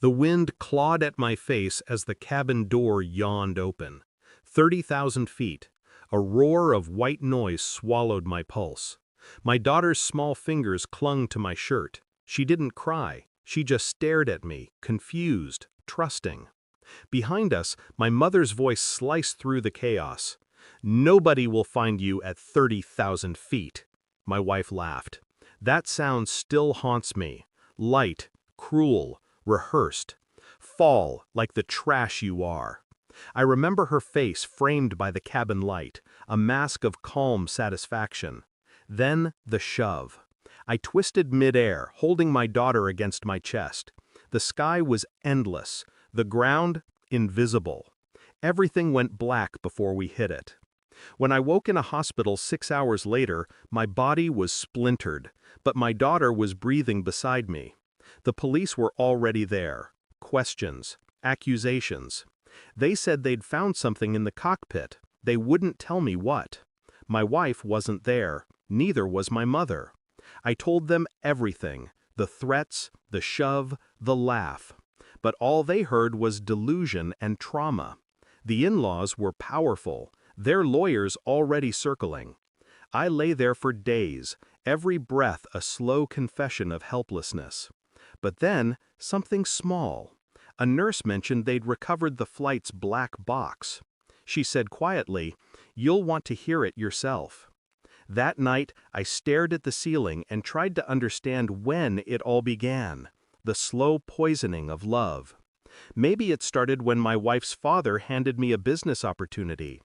The wind clawed at my face as the cabin door yawned open. 30,000 feet. A roar of white noise swallowed my pulse. My daughter's small fingers clung to my shirt. She didn't cry. She just stared at me, confused, trusting. Behind us, my mother's voice sliced through the chaos. "Nobody will find you at 30,000 feet." My wife laughed. That sound still haunts me. Light, cruel, rehearsed. Fall like the trash you are. I remember her face framed by the cabin light, a mask of calm satisfaction. Then the shove. I twisted midair, holding my daughter against my chest. The sky was endless, the ground invisible. Everything went black before we hit it. When I woke in a hospital 6 hours later, my body was splintered, but my daughter was breathing beside me. The police were already there. Questions, accusations. They said they'd found something in the cockpit. They wouldn't tell me what. My wife wasn't there. Neither was my mother. I told them everything, the threats, the shove, the laugh. But all they heard was delusion and trauma. The in-laws were powerful, their lawyers already circling. I lay there for days, every breath a slow confession of helplessness. But then, something small. A nurse mentioned they'd recovered the flight's black box. She said quietly, "You'll want to hear it yourself." That night, I stared at the ceiling and tried to understand when it all began. The slow poisoning of love. Maybe it started when my wife's father handed me a business opportunity.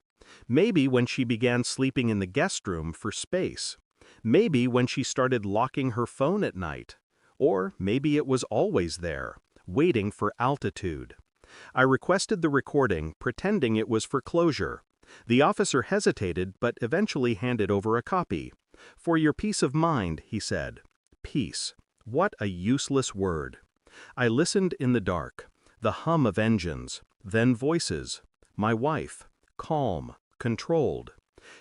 Maybe when she began sleeping in the guest room for space. Maybe when she started locking her phone at night. Or maybe it was always there, waiting for altitude. I requested the recording, pretending it was for closure. The officer hesitated, but eventually handed over a copy. "For your peace of mind," he said. Peace. What a useless word. I listened in the dark. The hum of engines, then voices. My wife. Calm, controlled.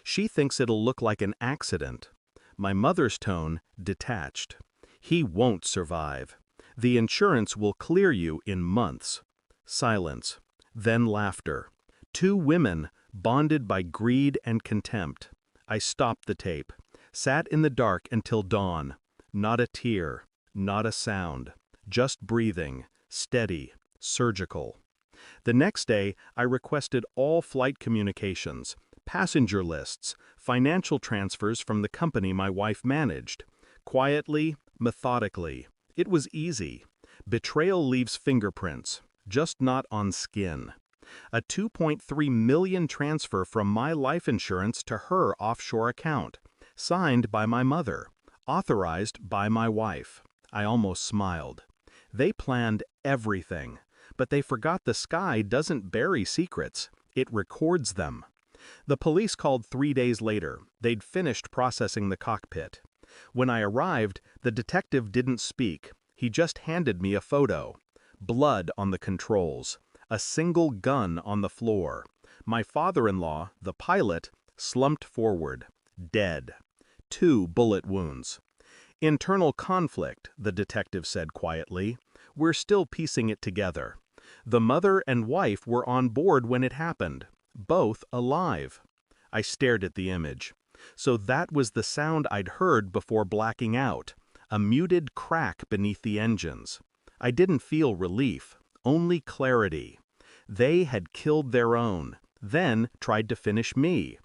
She thinks it'll look like an accident. My mother's tone, detached. He won't survive. The insurance will clear you in months. Silence. Then laughter. Two women, bonded by greed and contempt. I stopped the tape. Sat in the dark until dawn. Not a tear. Not a sound. Just breathing. Steady. Surgical. The next day, I requested all flight communications, passenger lists, financial transfers from the company my wife managed. Quietly, methodically. It was easy. Betrayal leaves fingerprints, just not on skin. A $2.3 million transfer from my life insurance to her offshore account, signed by my mother, authorized by my wife. I almost smiled. They planned everything. But they forgot the sky doesn't bury secrets, it records them. The police called 3 days later. They'd finished processing the cockpit. When I arrived, the detective didn't speak. He just handed me a photo. Blood on the controls. A single gun on the floor. My father-in-law, the pilot, slumped forward. Dead. 2 bullet wounds. "Internal conflict," the detective said quietly. "We're still piecing it together. The mother and wife were on board when it happened. Both alive." I stared at the image. So that was the sound I'd heard before blacking out. A muted crack beneath the engines. I didn't feel relief, only clarity. They had killed their own, then tried to finish me.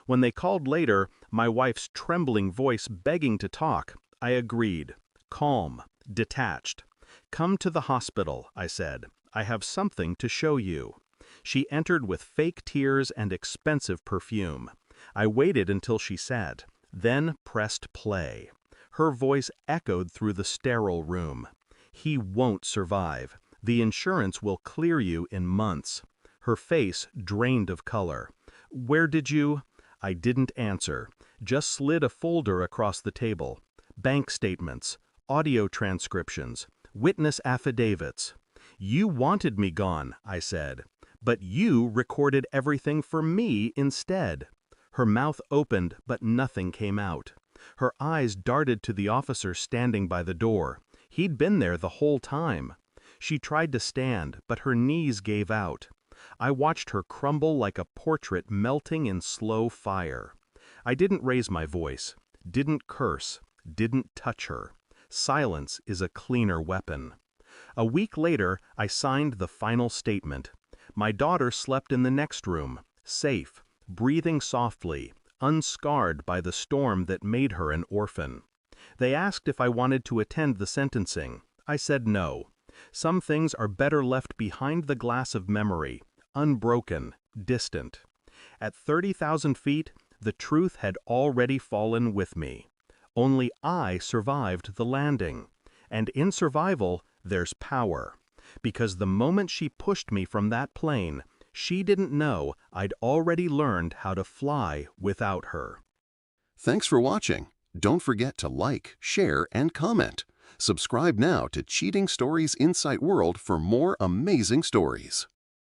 When they called later, my wife's trembling voice begging to talk, I agreed. Calm, detached. "Come to the hospital," I said. "I have something to show you." She entered with fake tears and expensive perfume. I waited until she sat, then pressed play. Her voice echoed through the sterile room. "He won't survive. The insurance will clear you in months." Her face drained of color. "Where did you—" I didn't answer, just slid a folder across the table. Bank statements, audio transcriptions, witness affidavits. "You wanted me gone," I said, "but you recorded everything for me instead." Her mouth opened, but nothing came out. Her eyes darted to the officer standing by the door. He'd been there the whole time. She tried to stand, but her knees gave out. I watched her crumble like a portrait melting in slow fire. I didn't raise my voice, didn't curse, didn't touch her. Silence is a cleaner weapon. A week later, I signed the final statement. My daughter slept in the next room, safe, breathing softly, unscarred by the storm that made her an orphan. They asked if I wanted to attend the sentencing. I said no. Some things are better left behind the glass of memory, unbroken, distant. At 30,000 feet, the truth had already fallen with me. Only I survived the landing. And in survival, there's power. Because the moment she pushed me from that plane, she didn't know I'd already learned how to fly without her. Thanks for watching. Don't forget to like, share, and comment. Subscribe now to Cheating Stories Insight World for more amazing stories.